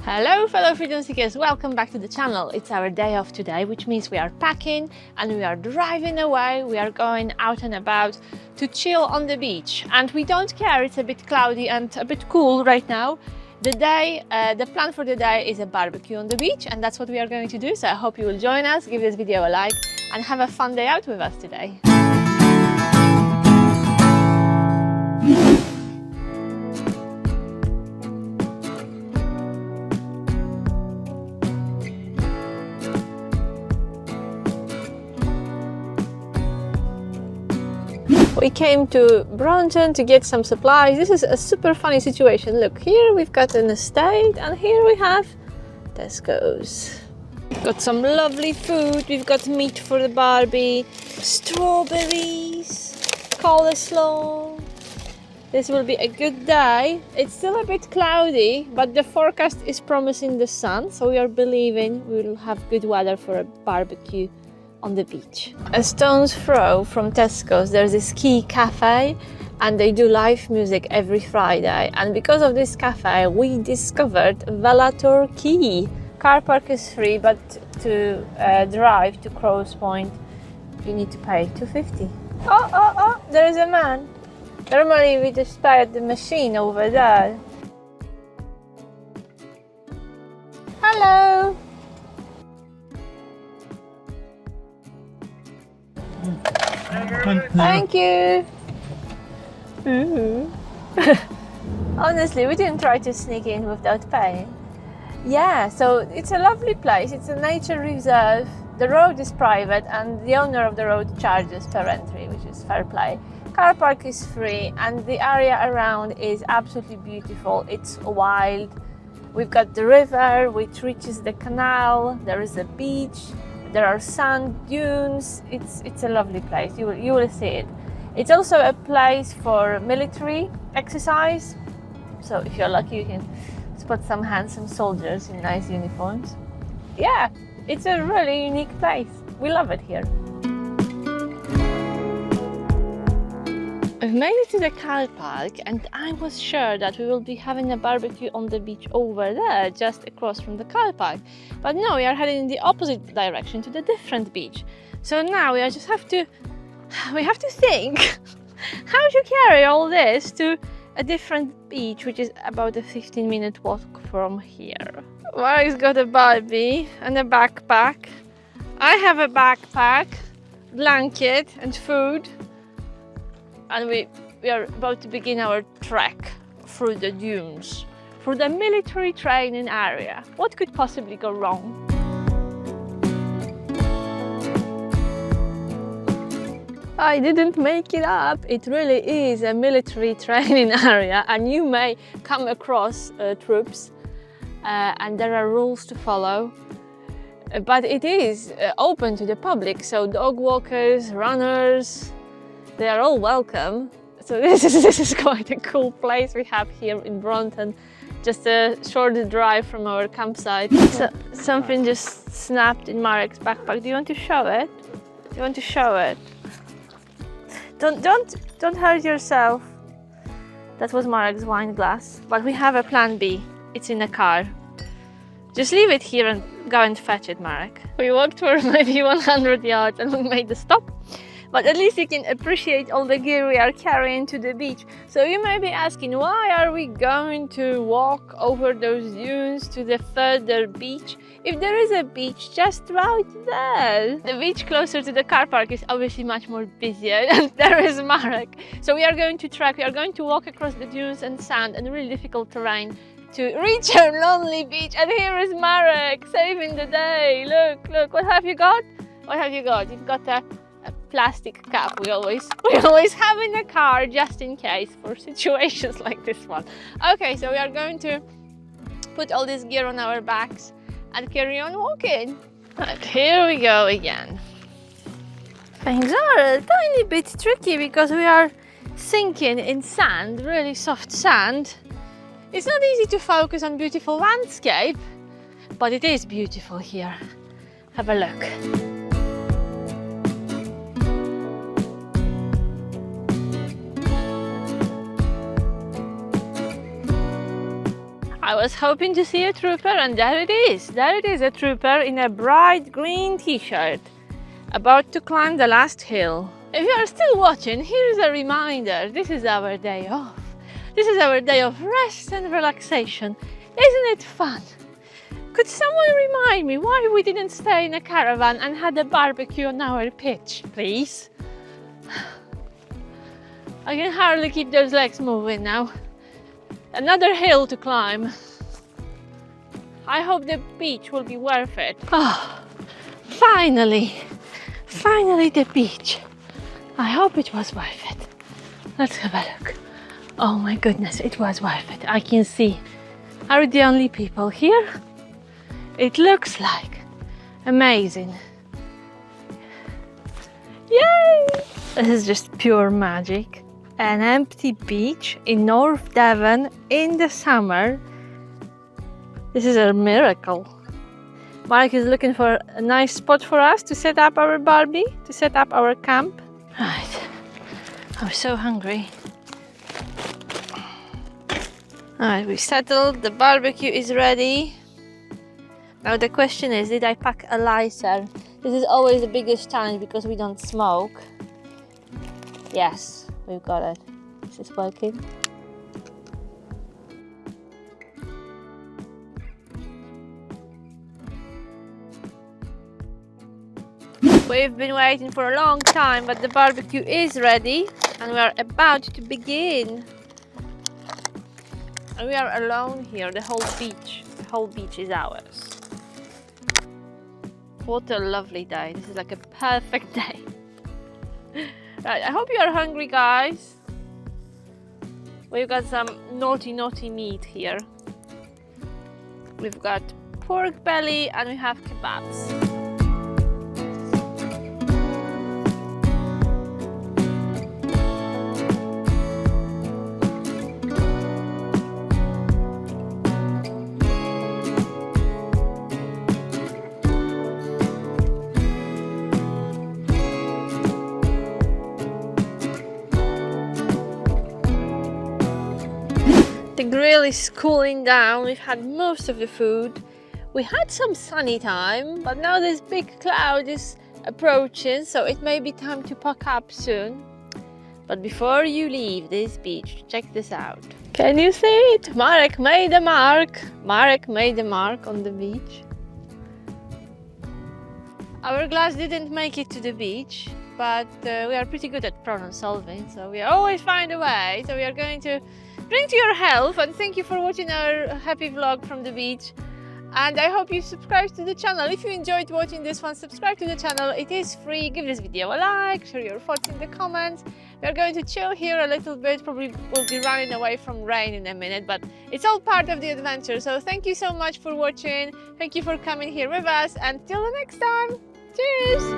Hello fellow freedom seekers, welcome back to the channel. It's our day off today, which means we are packing and we are driving away. We are going out and about to chill on the beach, and we don't care, it's a bit cloudy and a bit cool right now. The plan for the day is a barbecue on the beach, and that's what we are going to do. So I hope you will join us, give this video a like and have a fun day out with us today. We came to Braunton to get some supplies. This is a super funny situation. Look, here we've got an estate and here we have Tesco's. We've got some lovely food. We've got meat for the barbie, strawberries, coleslaw. This will be a good day. It's still a bit cloudy, but the forecast is promising the sun, so we are believing we will have good weather for a barbecue on the beach. A stone's throw from Tesco's, there's this Quay cafe, and they do live music every Friday. And because of this cafe, we discovered Velator Quay. Car park is free, but to drive to Crow's Point, you need to pay $2.50. Oh, there is a man. Normally we just pay at the machine over there. Hello. Thank you. Honestly, we didn't try to sneak in without paying. Yeah, so it's a lovely place. It's a nature reserve. The road is private and the owner of the road charges per entry, which is fair play. Car park is free and the area around is absolutely beautiful. It's wild. We've got the river which reaches the canal. There is a beach. There are sand dunes. It's a lovely place. You will see it. It's also a place for military exercise. So if you're lucky, you can spot some handsome soldiers in nice uniforms. Yeah, it's a really unique place. We love it here. We've made it to the car park, and I was sure that we will be having a barbecue on the beach over there, just across from the car park. But no, we are heading in the opposite direction to the different beach. So now we have to think how to carry all this to a different beach, which is about a 15-minute walk from here. Mark's got a barbie and a backpack. I have a backpack, blanket and food. And we are about to begin our trek through the dunes, through the military training area. What could possibly go wrong? I didn't make it up. It really is a military training area, and you may come across troops and there are rules to follow. But it is open to the public, so dog walkers, runners, they are all welcome. So this is quite a cool place we have here in Braunton. Just a short drive from our campsite. So, something just snapped in Marek's backpack. Do you want to show it? Do you want to show it? Don't hurt yourself. That was Marek's wine glass. But we have a plan B. It's in a car. Just leave it here and go and fetch it, Marek. We walked for maybe 100 yards and we made the stop. But at least you can appreciate all the gear we are carrying to the beach. So you may be asking, why are we going to walk over those dunes to the further beach if there is a beach just right there? The beach closer to the car park is obviously much more busier, and there is Marek. So we are going to trek, we are going to walk across the dunes and sand and really difficult terrain to reach our lonely beach. And here is Marek saving the day. Look, what have you got? What have you got? You've got a plastic cap we always have in the car, just in case for situations like this one. Okay, so we are going to put all this gear on our backs and carry on walking. And here we go again. Things are a tiny bit tricky because we are sinking in sand, really soft sand. It's not easy to focus on beautiful landscape, but it is beautiful here. Have a look. was hoping to see a trooper, and there it is. There it is, a trooper in a bright green t-shirt, about to climb the last hill. If you are still watching, here's a reminder. This is our day off. This is our day of rest and relaxation. Isn't it fun? Could someone remind me why we didn't stay in a caravan and had a barbecue on our pitch, please? I can hardly keep those legs moving now. Another hill to climb. I hope the beach will be worth it. Oh, finally! Finally the beach. I hope it was worth it. Let's have a look. Oh my goodness, it was worth it. I can see. Are we the only people here? It looks like. Amazing. Yay! This is just pure magic. An empty beach in North Devon in the summer. This is a miracle. Mark is looking for a nice spot for us to set up our barbie, to set up our camp. Right, I'm so hungry. Alright, we settled, the barbecue is ready. Now the question is, did I pack a lighter? This is always the biggest challenge because we don't smoke. Yes, we've got it. Is this working? We've been waiting for a long time, but the barbecue is ready and we are about to begin. And we are alone here, the whole beach is ours. What a lovely day. This is like a perfect day. Right, I hope you are hungry, guys. We've got some naughty meat here. We've got pork belly and we have kebabs. The grill is cooling down. We've had most of the food. We had some sunny time, but now this big cloud is approaching, so it may be time to pack up soon. But before you leave this beach, check this out. Can you see it? Marek made a mark. Marek made a mark on the beach. Our glass didn't make it to the beach, but we are pretty good at problem solving, so we always find a way. So we are going to drink to your health, and thank you for watching our happy vlog from the beach. And I hope you subscribe to the channel. If you enjoyed watching this one, subscribe to the channel. It is free. Give this video a like, share your thoughts in the comments. We are going to chill here a little bit. Probably we'll be running away from rain in a minute, but it's all part of the adventure. So thank you so much for watching. Thank you for coming here with us, and till the next time. Cheers!